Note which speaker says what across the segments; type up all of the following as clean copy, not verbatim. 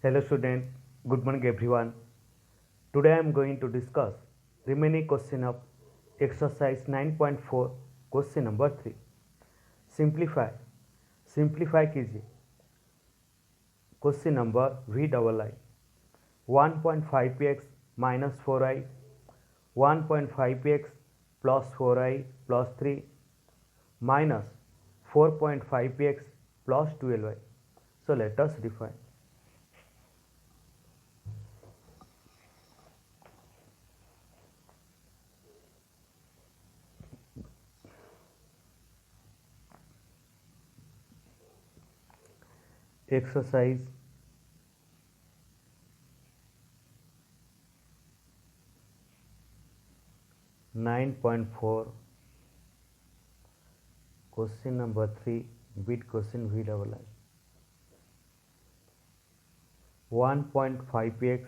Speaker 1: Hello student, good morning everyone. Today I am going to discuss remaining question of exercise 9.4 question number 3. Simplify. Simplify कीजिए. Question number V double I 1.5x minus 4i 1.5x plus 4i plus 3 minus 4.5x plus 12i. So let us define. Exercise 9.4 question number 3 bit question V double I 1.5x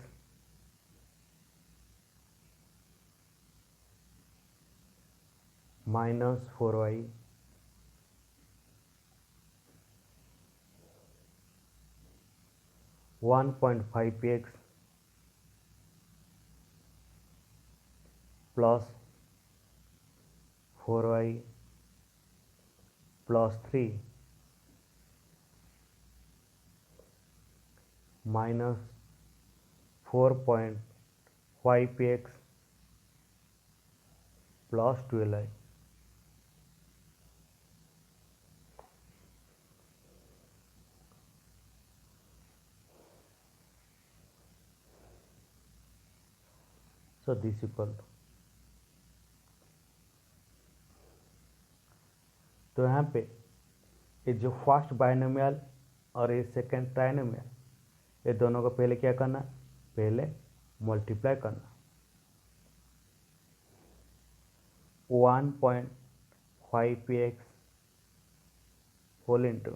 Speaker 1: minus 4y 1.5x plus 4y plus 3 minus 4.5x plus 12i. So this equal to, तो यहाँ पे ये जो first binomial और ये second trinomial, ये दोनों को पहले क्या करना, पहले मल्टीप्लाई करना. 1.5x whole into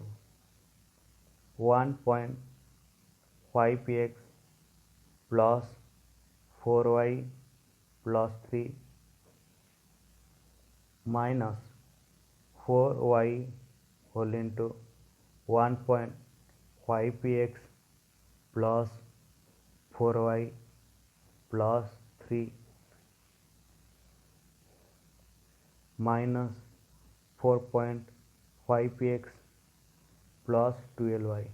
Speaker 1: 1.5x plus 4y plus 3 minus 4y whole into 1.5x plus 4y plus 3 minus 4.5x plus 12y.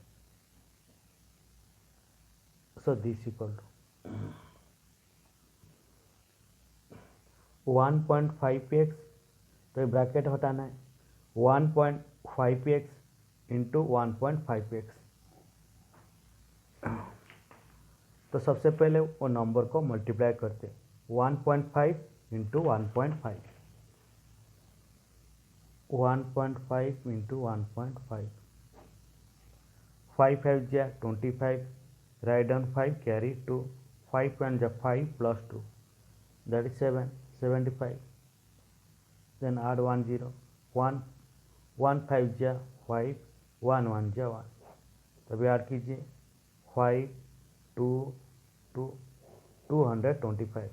Speaker 1: So this equal to 1.5x, तो ये ब्रैकेट हटाना है. 1.5x into 1.5x. तो सबसे पहले वो नंबर को मल्टीप्लाई करते. 1.5 इंटू 1.5, 1.5 इंटू 1.5, 5 5 जा 25, राइट डाउन 5 कैरी 2, 5 1 जा 5 plus 2 that is 7, 75. Then add 1 0, 1 1 5 जा 5, 1 1 जा 1. तभी ऐड कीजिए 5 2 2 225.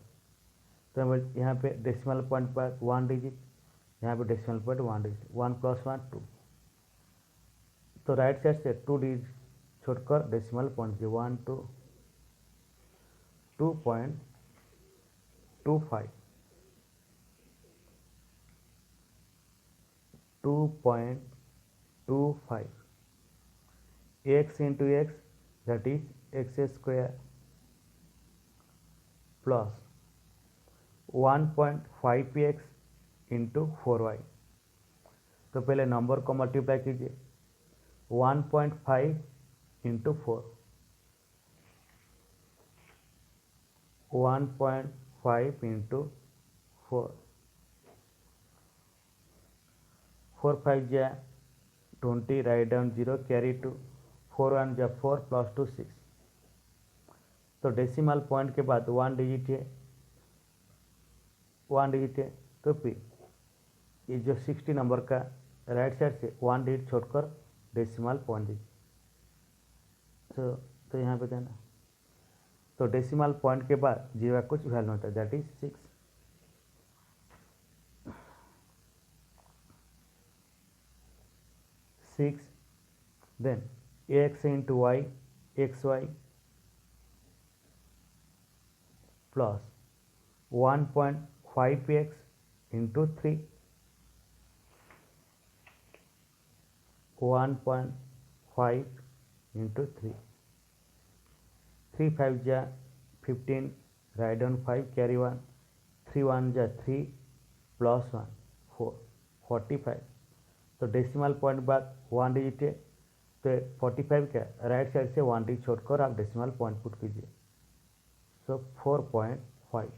Speaker 1: तो यहाँ पे डेसिमल पॉइंट पर 1 डिजिट, यहाँ पे डेसिमल पॉइंट 1 डिजिट, 1 प्लस 1 2. तो राइट साइड से 2 डिजिट छोड़कर डेसिमल पॉइंट की 1 2 2.25, 2.25 x into x, that is x square plus 1.5x into 4y. तो पहले नंबर को मल्टीप्लाई कीजिए. 1.5 इंटू 4, 1.5 इंटू 4, 4 5 जा 20, राइट डाउन 0 कैरी 2, 4 1 जा 4 प्लस 2 6. तो डेसिमल पॉइंट के बाद 1 डिजिट है, 1 डिजिट है. तो फिर ये जो 60 नंबर का राइट साइड से 1 डिजिट छोड़कर डेसिमल पॉइंट दीजिए. तो यहाँ पे देना. तो डेसिमल पॉइंट के बाद जीरो का कुछ वैल्यू होता है, that is 6. 6, then x into y, xy plus 1.5x into 3, 1.5 into 3, 3 5 जा 15, write down 5 carry 1, 3 1 जा 3 plus 1 4, 45। तो डेसिमल पॉइंट बाद 1 डिजिट है, तो 45 क्या राइट साइड से 1 डिजिट छोड़कर आप डेसिमल पॉइंट पुट कीजिए। So 4.5,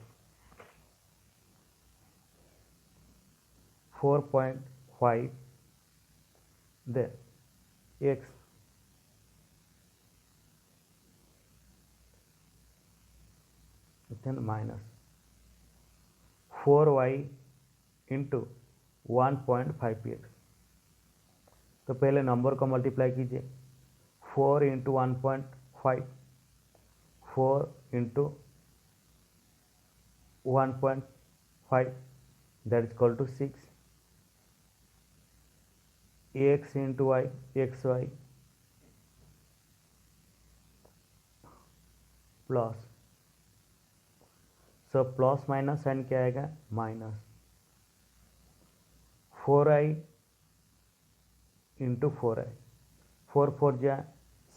Speaker 1: 4.5 then x then minus 4y into 1.5x। तो पहले नंबर को मल्टीप्लाई कीजिए, 4 into 1.5, 4 into 1.5 that is equal to 6, x into y X Y plus, so plus minus sign क्या आएगा माइनस, 4i इंटू 4i, 4 4 जा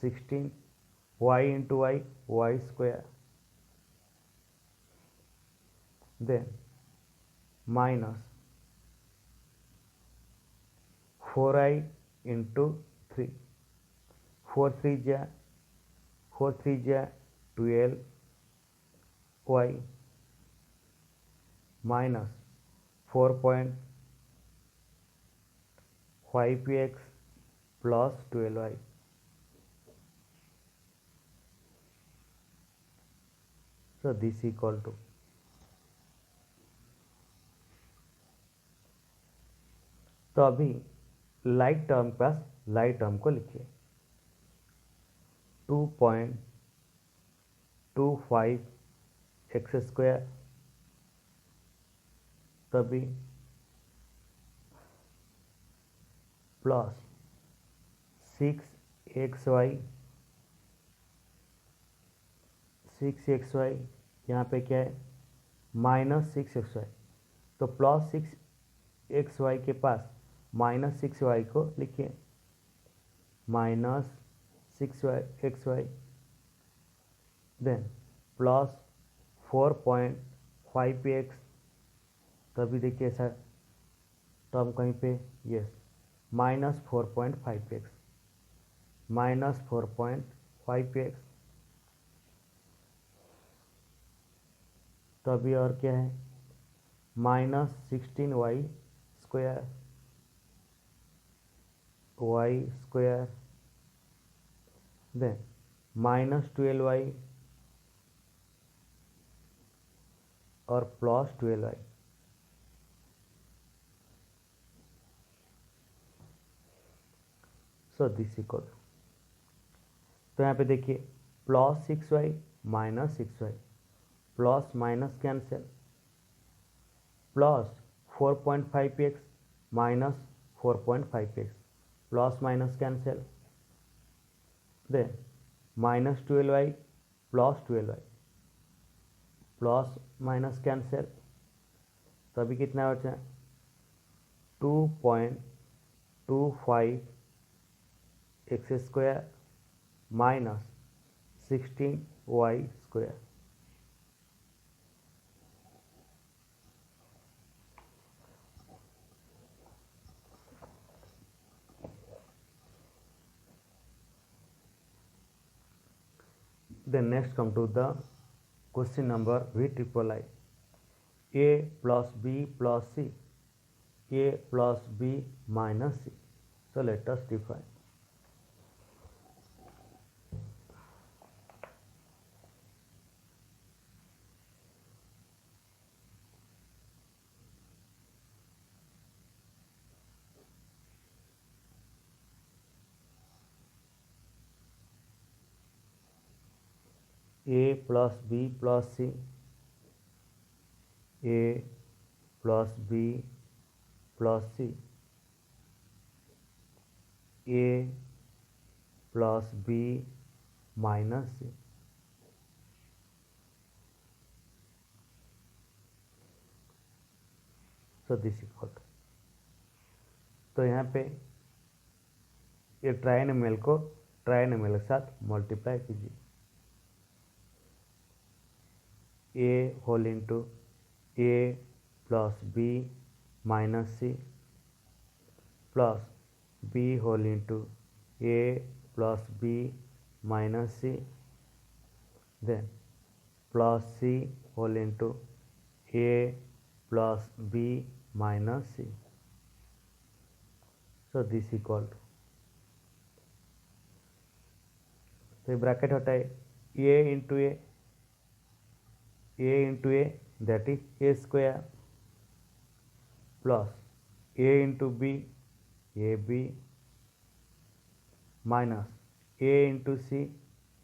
Speaker 1: 16, y into Y Y square then minus 4i into 3, 4 3 जा 12 y minus 4.5x plus 12y। So this equal to, तो अभी like term पास like term को लिखिए, 2.25 X square, तभी प्लस 6xy, 6xy यहाँ पे क्या है माइनस 6xy, तो प्लस 6xy के पास माइनस 6y को लिखिए, minus 6xy then plus 4.5x, तभी देखिए ऐसा टर्म कहीं पे yes minus 4.5x, minus 4.5x, तभी और क्या है minus 16y square, y square then minus 12y और plus 12y। So this equal, तो यहाँ पे देखिए plus 6y minus 6y, plus minus cancel, plus 4.5x minus 4.5x, plus minus cancel then minus 12y plus 12y, plus minus cancel, तभी कितना बचा 2.25 X square minus 16y square. Then next come to the question number V triple I, a plus b plus c, a plus b minus c. So let us define. A plus b plus c, a plus b plus c, a plus b minus c। So this equal to, तो यहाँ पे ये trinomial को trinomial के साथ multiply कीजिए, a whole into a plus b minus c plus B whole into a plus b minus c then plus c whole into a plus b minus c, so this equal to, तो bracket होता है a into a that is a square plus a into b a b minus a into c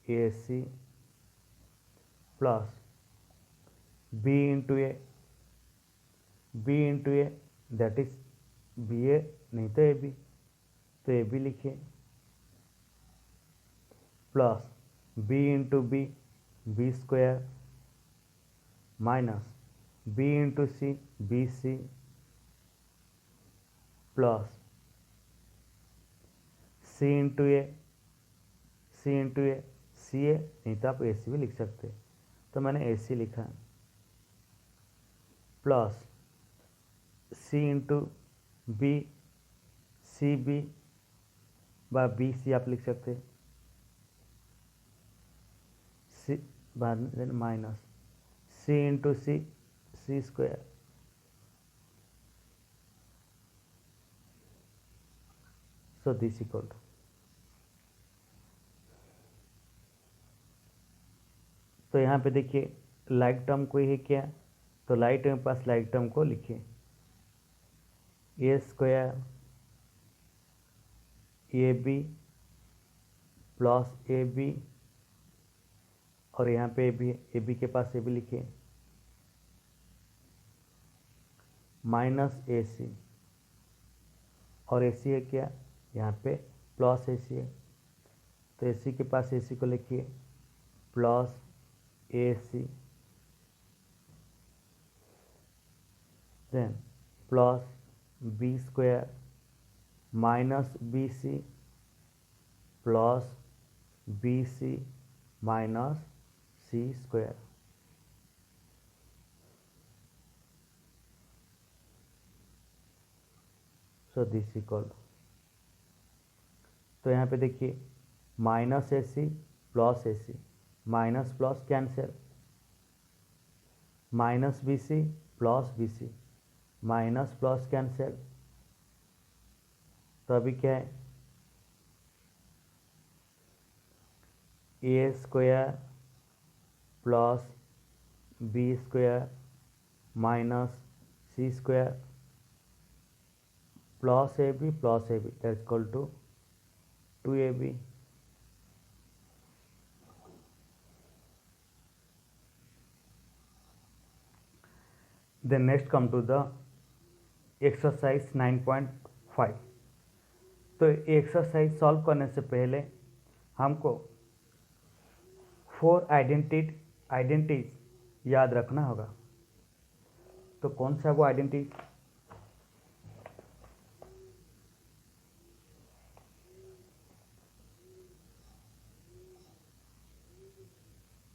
Speaker 1: a c plus b into a that is b a नहीं तो a B लिखिए plus b into b square minus b into c b c plus C into a c a नहीं तो आप ए सी भी लिख सकते, तो मैंने ए सी लिखा plus C into B C B by B C आप लिख सकते, सी बाद minus C into C square so this equal to, तो यहाँ पे देखिए लाइक टर्म कोई है क्या, तो लाइक टर्म के पास लाइक टर्म को लिखिए a square a b plus a b और यहाँ पे ए बी के पास ए बी लिखिए माइनस ए सी और ए सी है क्या, यहाँ पे प्लस ए सी है, तो ए सी के पास ए सी को लिखिए plus a c then plus B square minus b c plus b c minus c square, so this equal, तो यहाँ पे देखिए minus a c minus plus cancel minus b c plus b c minus plus cancel, तो अभी क्या है a square plus B square minus c square plus a b that is equal to 2ab, then next come to the exercise 9.5। तो exercise solve करने से पहले हमको 4 identities याद रखना होगा, तो कौन सा वो आइडेंटिटी,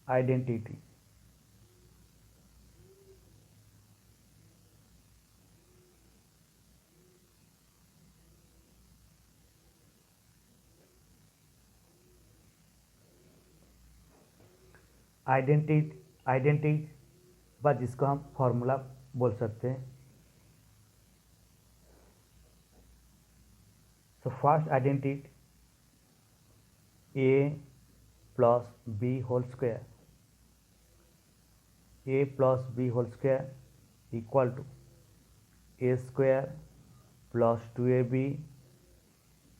Speaker 1: आइडेंटिटी आइडेंटिटीज बस जिसको हम फॉर्मूला बोल सकते हैं। So first identity A plus B whole square, A plus B whole square equal to A square plus 2ab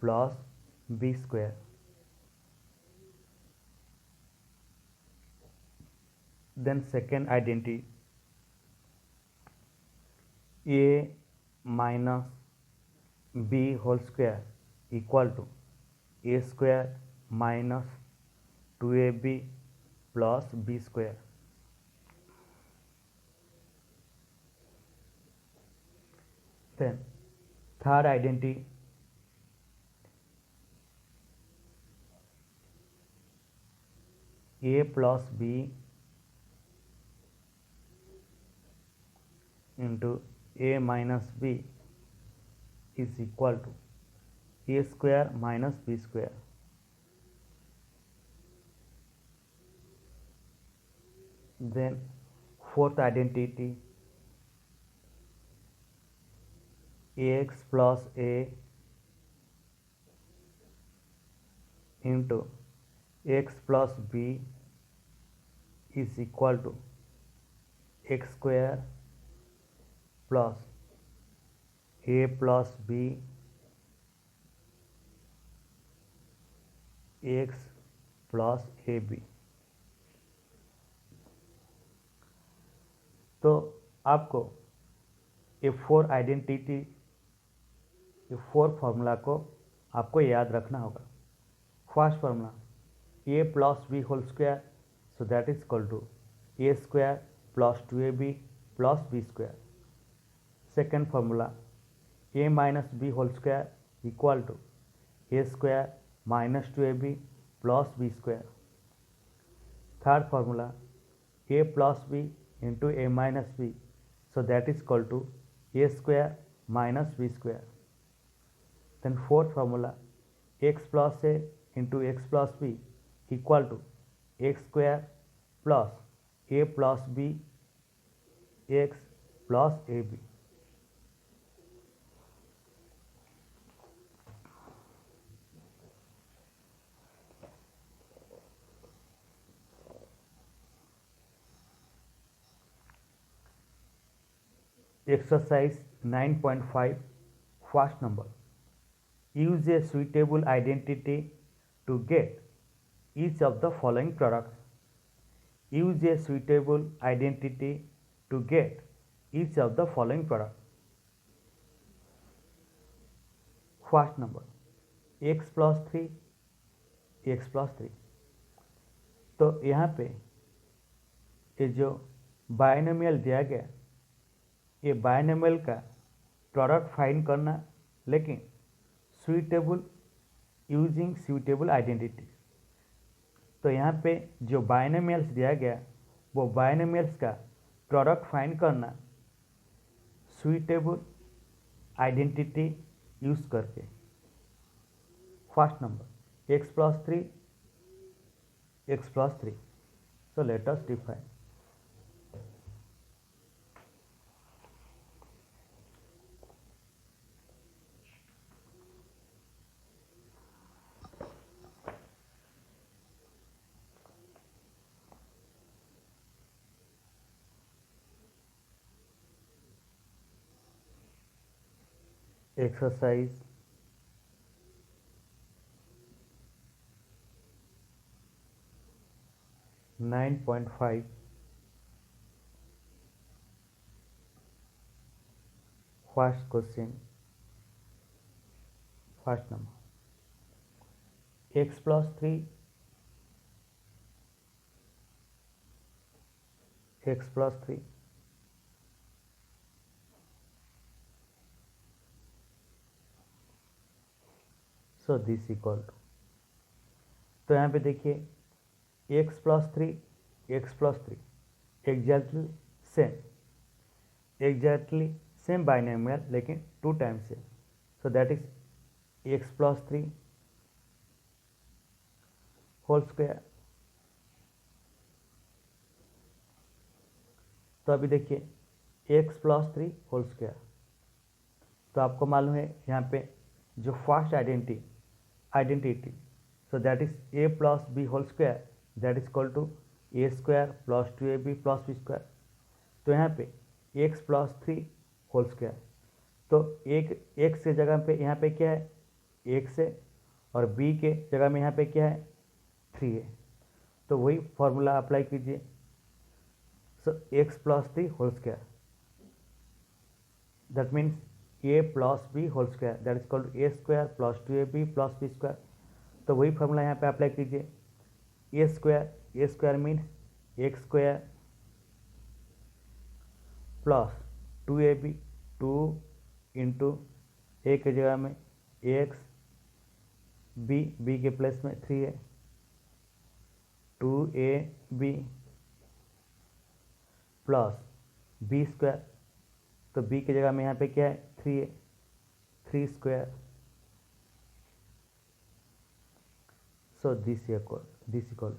Speaker 1: plus B square. Then second identity a minus b whole square equal to a square minus 2ab plus b square। Then third identity, a plus b into a minus b is equal to a square minus b square. Then fourth identity, ax plus a into x plus b is equal to x square plus a plus b x plus ab. तो आपको ये four identity, ये four formula को आपको याद रखना होगा. First formula a plus B whole square, so that is equal to a square plus 2ab plus b square. Second formula a minus B whole square equal to a square minus 2ab plus b square. Third formula a plus b into a minus b, so that is equal to a square minus b square. Then fourth formula, x plus a into x plus b equal to x square plus a plus b x plus ab. Exercise 9.5, first number. Use a suitable identity to get each of the following products. Use a suitable identity to get each of the following products. First number, x plus 3, x plus 3. तो यहाँ पे ये जो binomial दिया गया, ये binomial का product find करना, लेकिन सुइटेबल यूजिंग सुइटेबल आइडेंटिटी. तो यहाँ पे जो बायनोमियल्स दिया गया वो बायनोमियल्स का प्रोडक्ट फाइंड करना सुइटेबल आइडेंटिटी यूज करके. First number x plus 3, x plus 3. So let us define. Exercise 9.5, first question, first number, x plus 3, x plus 3. So this equal to, तो यहाँ पे देखिए x plus 3, x plus 3 exactly same binomial, लेकिन 2 times है. So that is x plus 3 whole square. तो अभी देखिए x plus 3 whole square. तो आपको मालूम है यहाँ पे जो first identity, so that is a plus B whole square, that is equal to a square plus 2ab plus b square. तो यहाँ पे x प्लस 3 होल स्क्वायर. तो एक x के जगह पे यहाँ पे क्या है, x है, और b के जगह में यहाँ पे क्या है, 3 है. तो वही फॉर्मूला अप्लाई कीजिए. So x plus 3 whole square, that means a plus B whole square, that is equal to a square plus 2ab plus b square. तो वही फॉर्मूला यहाँ पे अप्लाई कीजिए. a square means x square plus 2ab 2 into a की जगह में x, B के place में 3 है, 2ab प्लस बी स्क्वायर, तो बी की जगह में यहाँ पे क्या है 3 है, 3 square, so this equal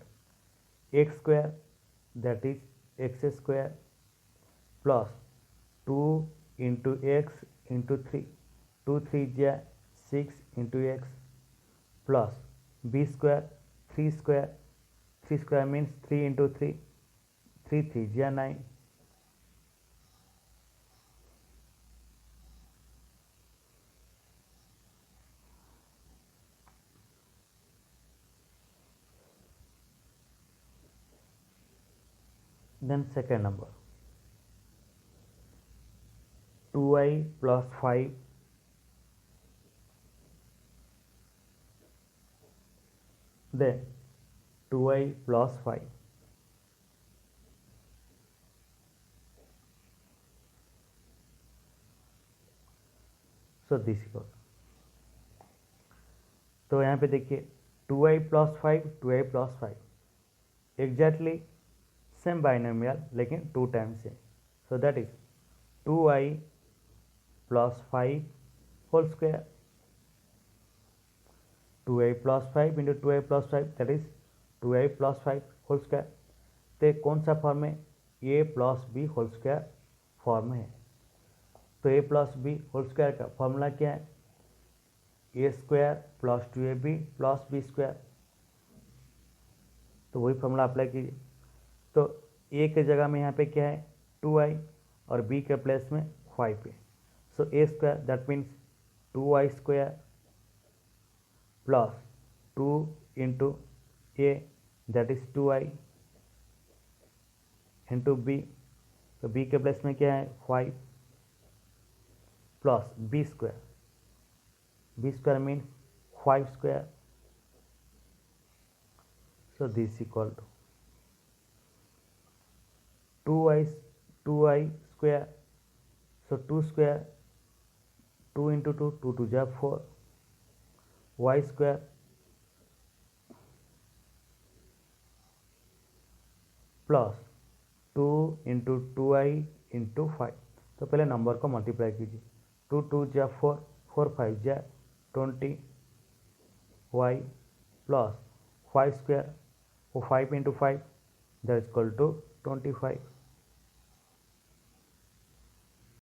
Speaker 1: x square, that is x square plus 2 into x into 3, 2 3 ja 6 into x plus b square, 3 square, 3 square means 3 into 3, 3 3 ja 9, then second number 2i plus 5 then 2i plus 5, so this equal, तो यहाँ पे देखिए 2i plus 5, 2i plus 5 exactly same binomial लेकिन 2 times है, so that is 2i plus 5 whole square, 2i plus 5 into 2i plus 5 that is 2i plus 5 whole square. तो ये कौन सा फॉर्म है, a plus B whole square form है। तो a plus B whole square का formula क्या है, a square plus 2ab plus B square, तो वही फॉर्मूला अप्लाई कीजिए। तो ए के जगह में यहाँ पे क्या है 2i और बी के प्लेस में 5 है, so a square that means 2i square plus 2 into a that is 2i into b, तो बी के प्लेस में क्या है 5 plus B square means 5 square, so this equal to 2i square, so 2 square, 2 into 2, 2 2 जा 4, y square plus 2 into 2i into 5, तो पहले number को multiply कीजिए, 2 2 जा 4, 4 5 जा 20, y प्लस 5 स्क्वायर, वो 5 into 5 that is equal to 25,